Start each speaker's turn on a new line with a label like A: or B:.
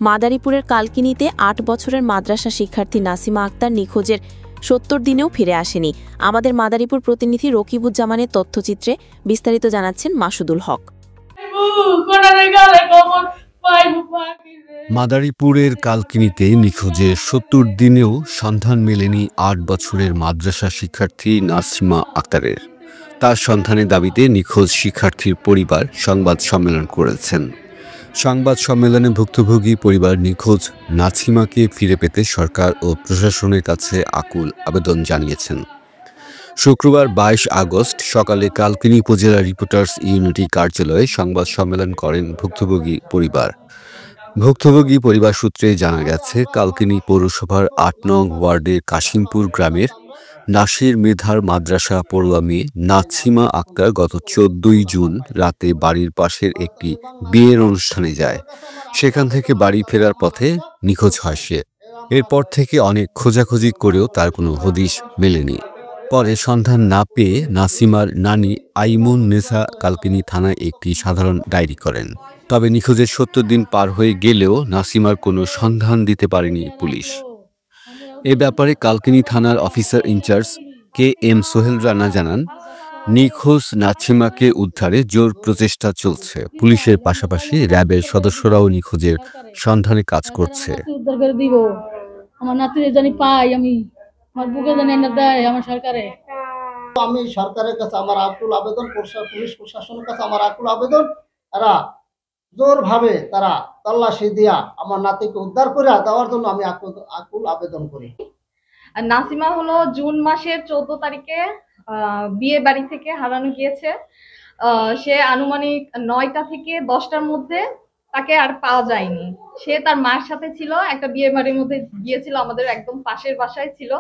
A: মাদারীপুরের কালকিনিতে ৮ বছরের মাদ্রাসা শিক্ষার্থী নাসিমা আক্তার নিখোঁজের ৭০ দিনেও ফিরে আসেনি। আমাদের মাদারীপুর প্রতিনিধি রকিবুজ্জামানের তথ্যচিত্রে বিস্তারিত জানাচ্ছেন মাসুদুল হক।
B: মাদারীপুরের কালকিনিতে নিখোঁজের ৭০ দিনেও সন্ধান মেলেনি ৮ বছরের মাদ্রাসা শিক্ষার্থী নাসিমা আক্তারের। তার সন্ধানের দাবিতে নিখোঁজ শিক্ষার্থীর পরিবার সংবাদ সম্মেলন করেছেন। সংবাদ সম্মেলনে ভুক্তভোগী পরিবার নিখোঁজ নাসিমাকে ফিরে পেতে সরকার ও প্রশাসনের কাছে আকুল আবেদন জানিয়েছেন। শুক্রবার ২২ আগস্ট সকালে কালকিনি উপজেলা রিপোর্টার্স ইউনিটি কার্যালয়ে সংবাদ সম্মেলন করেন ভুক্তভোগী পরিবার। ভুক্তভোগী পরিবার সূত্রে জানা গেছে, কালকিনি পৌরসভার ৮ নং ওয়ার্ডের কাশিমপুর গ্রামের নাসির মেধার মাদ্রাসা পড়ুয়া মেয়ে নাসিমা আক্তার গত ১৪ জুন রাতে বাড়ির পাশের একটি বিয়ের অনুষ্ঠানে যায়। সেখান থেকে বাড়ি ফেরার পথে নিখোঁজ হয় সে। এরপর থেকে অনেক খোঁজাখুঁজি করেও তার কোনো হদিশ মেলেনি। পরে সন্ধান না পেয়ে নাসিমার নানি আইমুন নেসা কালকিনি থানায় একটি সাধারণ ডায়েরি করেন। তবে নিখোঁজের ৭০ দিন পার হয়ে গেলেও নাসিমার কোনো সন্ধান দিতে পারেনি পুলিশ। এ ব্যাপারে কালকিনি থানার officer in charge KM Sohel Rana জানান, নিখোঁজ নাসিমাকে উদ্ধারে জোর প্রচেষ্টা চলছে। পুলিশের পাশাপাশি র্যাবের সদস্যরাও নিখোঁজের সন্ধানে কাজ করছে।
C: আমি সরকারের কাছে আমার আকুল আবেদন, পুলিশ প্রশাসনের কাছে আমার আকুল আবেদন, তারা জোরভাবে তারা তল্লাশি দিয়া আমার নাতিকে উদ্ধার করে দেওয়ার জন্য আমি আকুল আবেদন করি।
D: নাসিমা হলো জুন মাসের 14 তারিখে বিয়ে বাড়ি থেকে হারানো গিয়েছে। সে আনুমানিক 9টা থেকে 10টার মধ্যে তাকে আর পাওয়া যায়নি। সে তার মার সাথে ছিল, একটা বিয়ে বাড়ির মধ্যে গিয়েছিল, আমাদের একদম পাশের বাসায় ছিল।